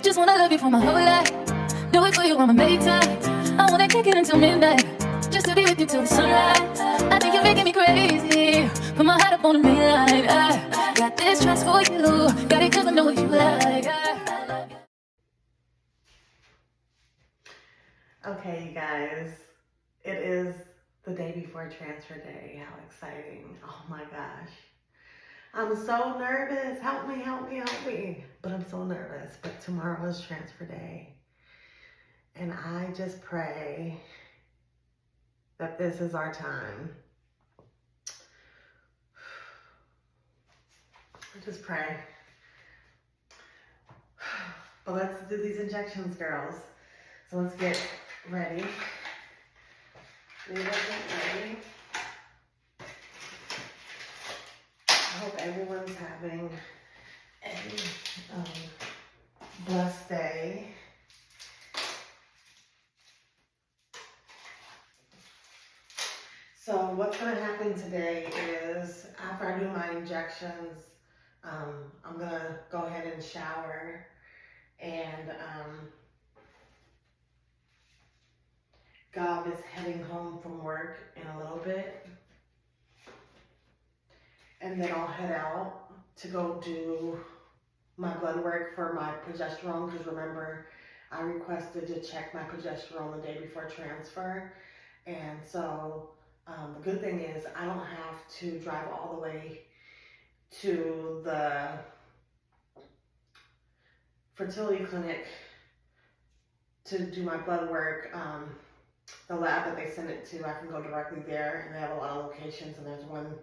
Just wanna love you for my whole life. Do it for you, I'ma make time. I wanna kick it until midnight, just to be with you till the sunrise. I think you're making me crazy. Put my heart up on the main line. I got this trust for you. Got it 'cause I know what you like. I love you. Okay, you guys, it is the day before transfer day. How exciting. Oh my gosh. I'm so nervous. Help me, help me, help me. But I'm so nervous. But tomorrow is transfer day. And I just pray that this is our time. I just pray. But let's do these injections, girls. So let's get ready. Get ready. I hope everyone's having a blessed day. So what's going to happen today is after I do my injections, I'm going to go ahead and shower, and Gob is heading home from work in a little bit. And then I'll head out to go do my blood work for my progesterone, because remember, I requested to check my progesterone the day before transfer. And so the good thing is I don't have to drive all the way to the fertility clinic to do my blood work. The lab that they send it to, I can go directly there, and they have a lot of locations, and there's one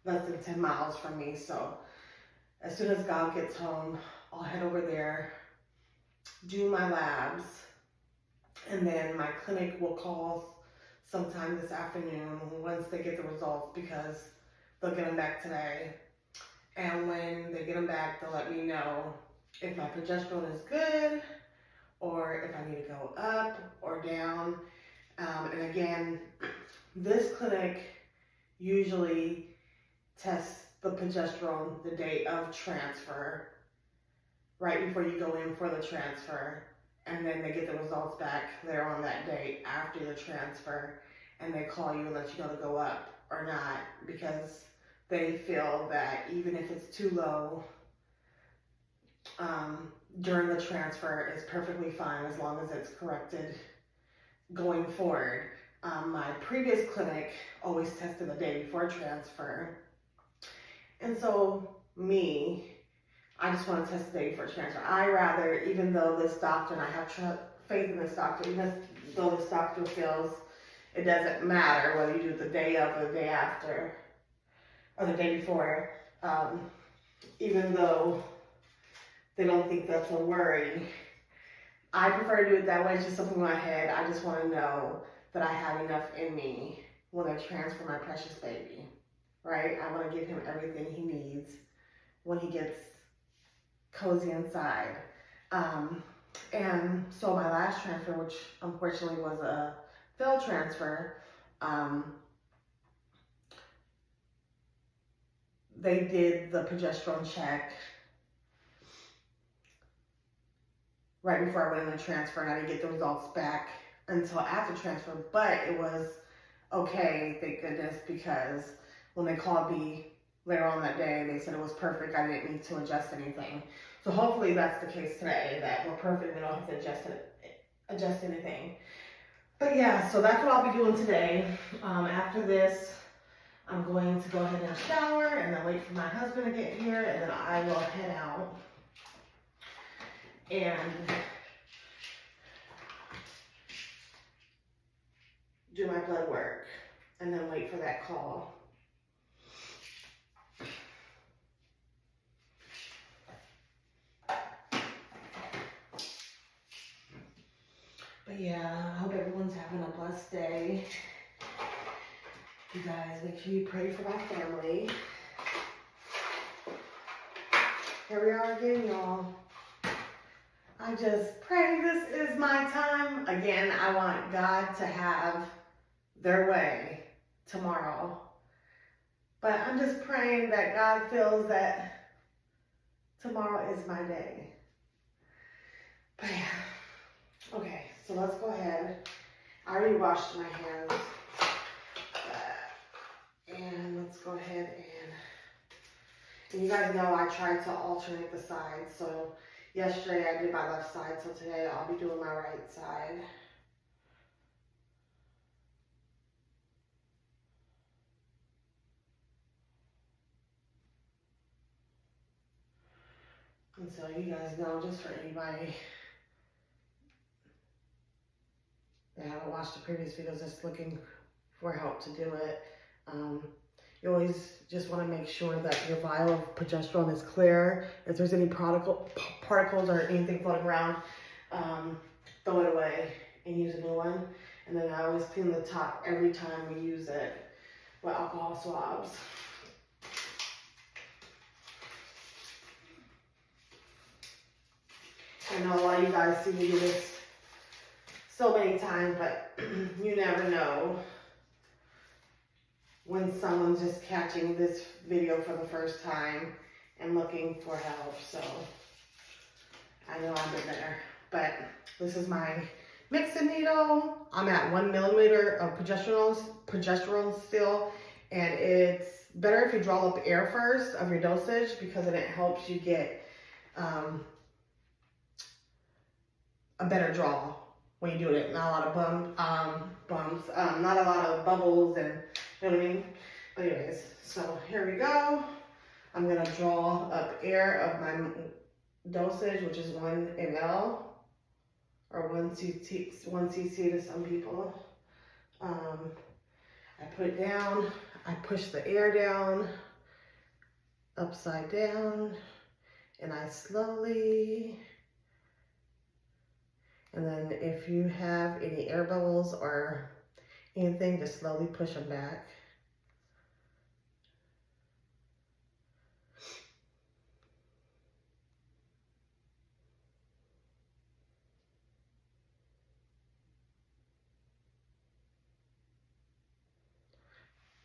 less than 10 miles from me. So as soon as God gets home, I'll head over there, do my labs, and then my clinic will call sometime this afternoon once they get the results, because they'll get them back today. And when they get them back, they'll let me know if my progesterone is good or if I need to go up or down. And again, this clinic usually tests the progesterone the day of transfer, right before you go in for the transfer, and then they get the results back later on that day after the transfer, and they call you and let you know to go up or not, because they feel that even if it's too low during the transfer, is perfectly fine as long as it's corrected going forward. My previous clinic always tested the day before transfer, and so I just want to test the day before transfer. I rather, even though this doctor, and I have faith in this doctor, even though this doctor feels it doesn't matter whether you do it the day of or the day after or the day before, even though they don't think that's a worry, I prefer to do it that way. It's just something in my head. I just want to know that I have enough in me when I transfer my precious baby, right? I want to give him everything he needs when he gets cozy inside. And so my last transfer, which unfortunately was a failed transfer, they did the progesterone check right before I went in the transfer, and I didn't get the results back until after transfer, but it was okay, thank goodness, because when they called me later on that day, they said it was perfect. I didn't need to adjust anything. So hopefully that's the case today, that we're perfect. We don't have to adjust anything. But yeah, so that's what I'll be doing today. After this, I'm going to go ahead and shower, and then wait for my husband to get here, and then I will head out and do my blood work, and then wait for that call. But yeah, I hope everyone's having a blessed day. You guys, make sure you pray for my family. Here we are again, y'all. I just pray this is my time. Again, I want God to have their way tomorrow. But I'm just praying that God feels that tomorrow is my day. But yeah. Okay, so let's go ahead. I already washed my hands. And let's go ahead and you guys know I tried to alternate the sides. So yesterday I did my left side, so today I'll be doing my right side. And so you guys know, just for anybody that haven't watched the previous videos, just looking for help to do it, you always just want to make sure that your vial of progesterone is clear. If there's any particles or anything floating around, throw it away and use a new one. And then I always clean the top every time we use it with alcohol swabs. I know a lot of you guys see me do this so many times, but you never know when someone's just catching this video for the first time and looking for help. So I know I've been there, but this is my mixing needle. I'm at 1 millimeter of progesterone still, and it's better if you draw up air first of your dosage, because then it helps you get a better draw when you do it. Not a lot of bumps, not a lot of bubbles, and you know what I mean? But anyways, so here we go. I'm gonna draw up air of my dosage, which is 1 ml or 1 cc to some people. I put it down, I push the air down, upside down, and I slowly, and then if you have any air bubbles or anything, just slowly push them back.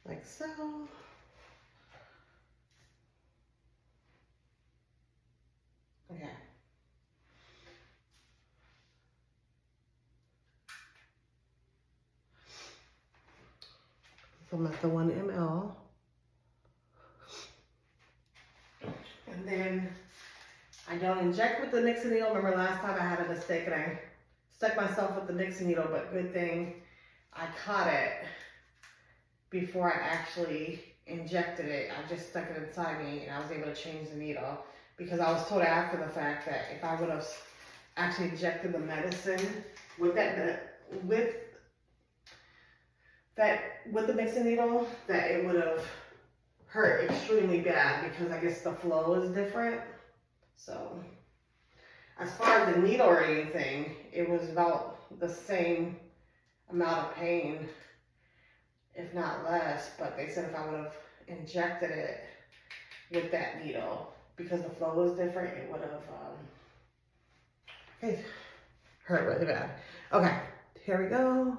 Like so. Okay. So I'm at the 1 ml. And then I don't inject with the mixing needle. Remember last time I had a mistake and I stuck myself with the mixing needle, but good thing I caught it before I actually injected it. I just stuck it inside me and I was able to change the needle, because I was told after the fact that if I would have actually injected the medicine with the mixing needle, that it would have hurt extremely bad, because I guess the flow is different. So as far as the needle or anything, it was about the same amount of pain, if not less, but they said if I would have injected it with that needle, because the flow was different, it would have hurt really bad. Okay, here we go.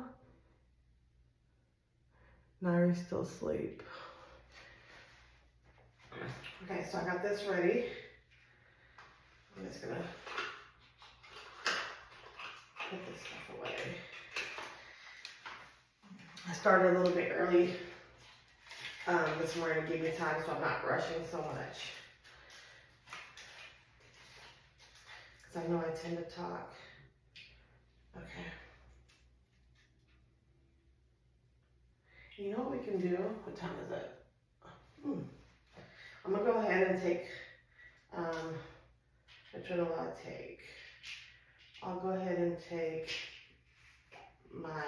Nairi's still asleep. Okay, so I got this ready. I'm just gonna put this stuff away. I started a little bit early this morning to give me time so I'm not rushing so much. Because I know I tend to talk. Okay. You know what we can do? What time is it? I'm gonna go ahead and take, which one will I take? I'll go ahead and take my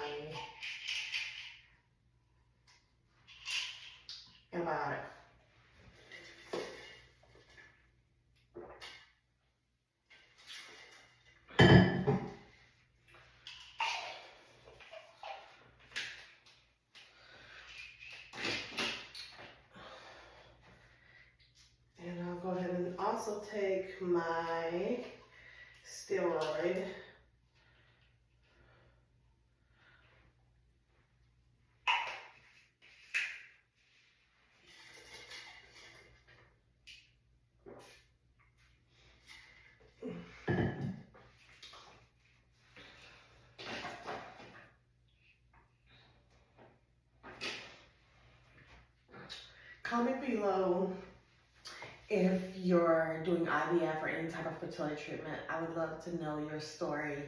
antibiotic. And I'll go ahead and also take my steroid. comment below if you're doing IVF or any type of fertility treatment. I would love to know your story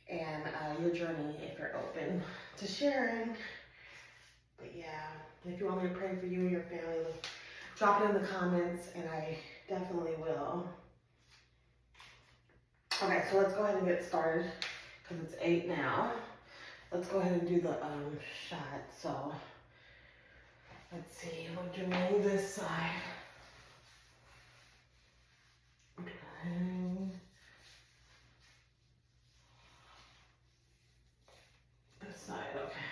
and your journey if you're open to sharing. But yeah, if you want me to pray for you and your family, drop it in the comments and I definitely will. Okay, so let's go ahead and get started because it's 8 now. Let's go ahead and do the shot. So let's see, we're doing this side. Okay. This side, okay.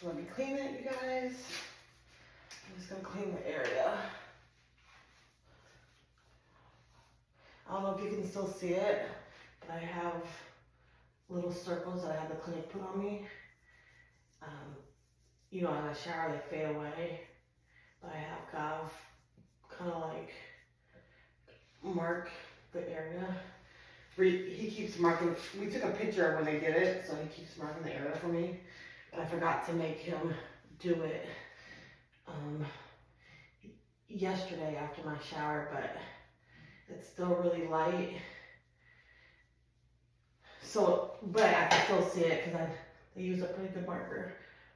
So let me clean it, you guys. I'm just gonna clean the area. I don't know if you can still see it, but I have little circles that I had the clinic put on me. You know, in the shower they fade away, but I have kind of like mark the area. He keeps marking. We took a picture when they did it, so he keeps marking the area for me. But I forgot to make him do it yesterday after my shower, but it's still really light. So, but I can still see it because they used a pretty good marker,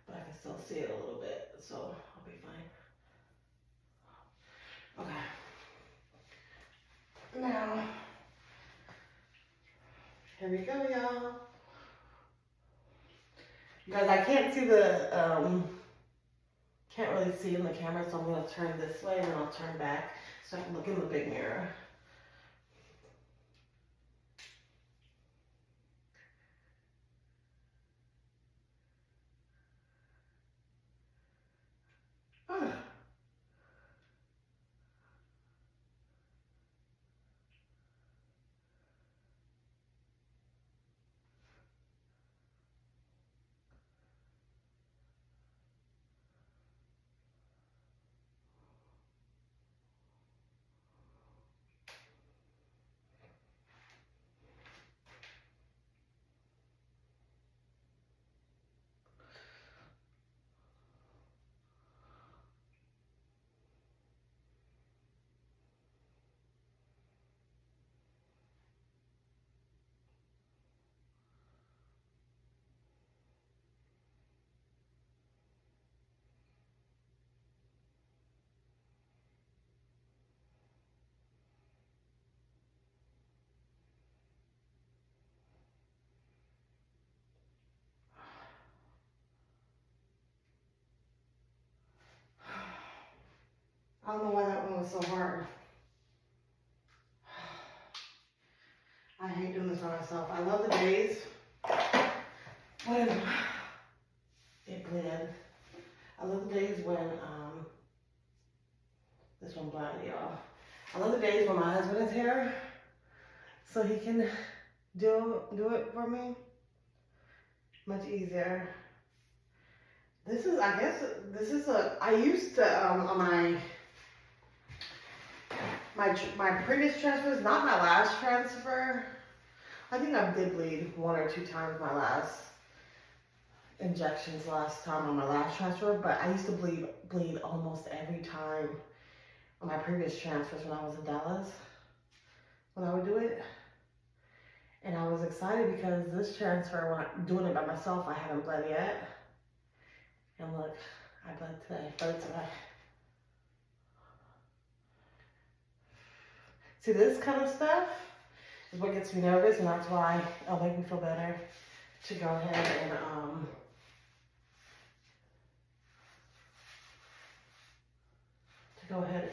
but I can still see it a little bit, so I'll be fine. Okay. Now, here we go, y'all. You guys, I can't see can't really see in the camera, so I'm gonna turn this way and then I'll turn back so I can look in the big mirror. Oh. I don't know why that one was so hard. I hate doing this by myself. I love the days when it bled. I love the days when, this one bled, y'all. I love the days when my husband is here so he can do it for me. Much easier. I used to, on my previous transfers, not my last transfer. I think I did bleed 1 or 2 times my last injections last time on my last transfer, but I used to bleed almost every time on my previous transfers when I was in Dallas, when I would do it. And I was excited because this transfer, when I'm doing it by myself, I haven't bled yet. And look, I bled today. See, this kind of stuff is what gets me nervous, and that's why it'll make me feel better to go ahead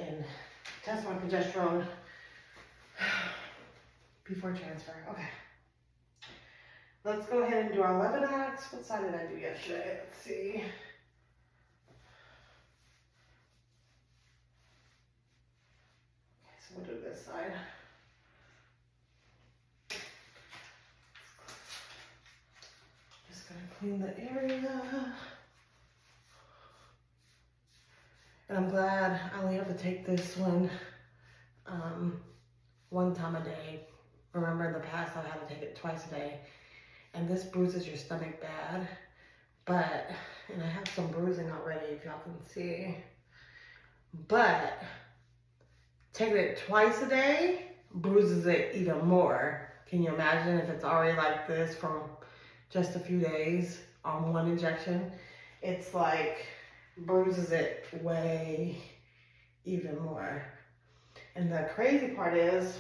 and test my progesterone before transfer. Okay. Let's go ahead and do our Levodox. What side did I do yesterday? Let's see. Okay, so we'll do this side. Just gonna clean the area. And I'm glad I only have to take this one time a day. Remember in the past I had to take it twice a day. And this bruises your stomach bad, But, and I have some bruising already, if y'all can see. But taking it twice a day bruises it even more. Can you imagine if it's already like this from just a few days on one injection? It's like bruises it way even more. And the crazy part is,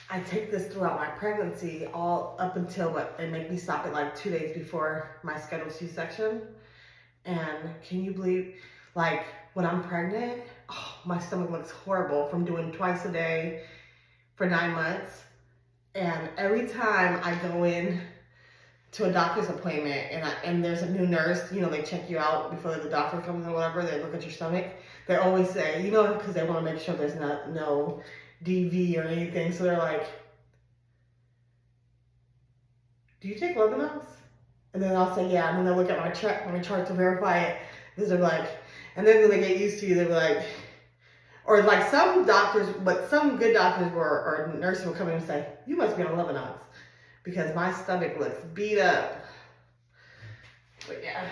I take this throughout my pregnancy, all up until what they make me stop it like 2 days before my scheduled C-section. And can you believe, like when I'm pregnant, oh, my stomach looks horrible from doing twice a day for 9 months. And every time I go in to a doctor's appointment and there's a new nurse, you know, they check you out before the doctor comes or whatever, they look at your stomach. They always say, you know, because they want to make sure there's no DV or anything. So they're like, do you take Levinox? And then I'll say, yeah. And then they'll look at my chart to verify it. Because they're like, and then when they get used to you, they're like, or like some doctors, but some good doctors or nurses will come in and say, you must be on Levinox. Because my stomach looks beat up. But yeah.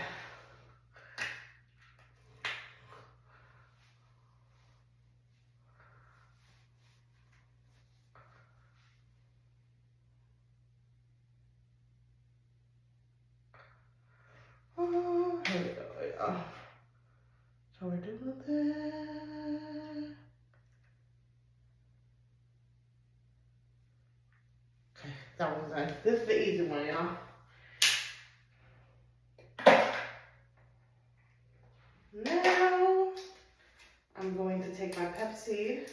Oh, here we go. Yeah. So we're doing that. Okay, that one's done. This is the easy one, y'all. Now, I'm going to take my Pepsi.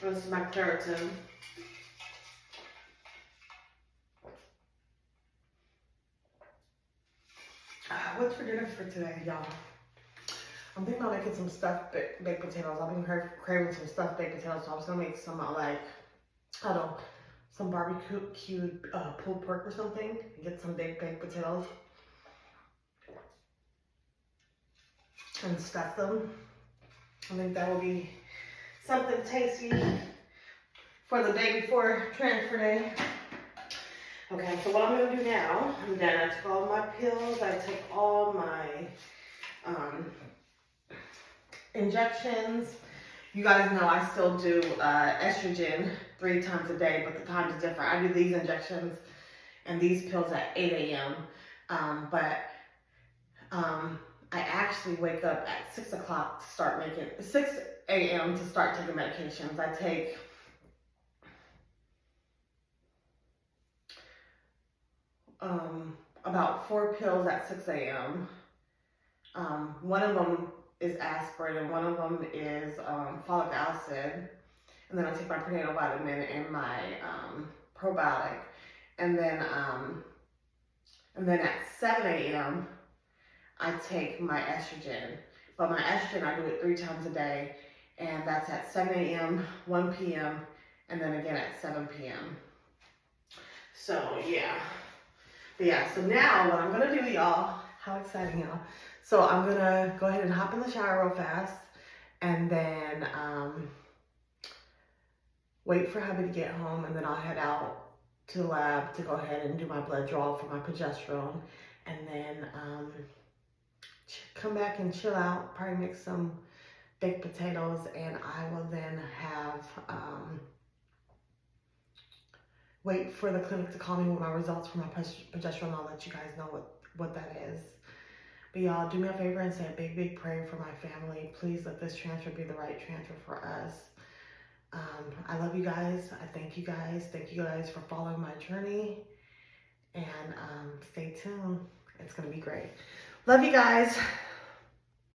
This is my Claritin. What's for dinner for today, y'all? I'm thinking about making some stuffed baked potatoes. I've been craving some stuffed baked potatoes, so I was gonna make some like, I don't know, some barbecued pulled pork or something, and get some baked potatoes and stuff them. I think that will be something tasty for the day before transfer day. Okay, so what I'm gonna do now, I'm done. I took all my pills, I took all my injections. You guys know I still do estrogen 3 times a day, but the time is different. I do these injections and these pills at 8 a.m. I actually wake up at 6 o'clock to start 6 a.m. to start taking medications. I take about 4 pills at 6 a.m. One of them is aspirin and one of them is folic acid. And then I take my prenatal vitamin and my probiotic. And then at 7 a.m. I take my estrogen. But my estrogen, I do it 3 times a day. And that's at 7 a.m., 1 p.m., and then again at 7 p.m. So, yeah. But yeah, so now what I'm gonna do, y'all, how exciting, y'all. So I'm gonna go ahead and hop in the shower real fast and then wait for hubby to get home, and then I'll head out to the lab to go ahead and do my blood draw for my progesterone, and then come back and chill out, probably make some baked potatoes, and I will then have wait for the clinic to call me with my results for my progesterone. I'll let you guys know what that is. But y'all, do me a favor and say a big, big prayer for my family. Please let this transfer be the right transfer for us. I love you guys. I thank you guys. Thank you guys for following my journey. And stay tuned. It's going to be great. Love you guys.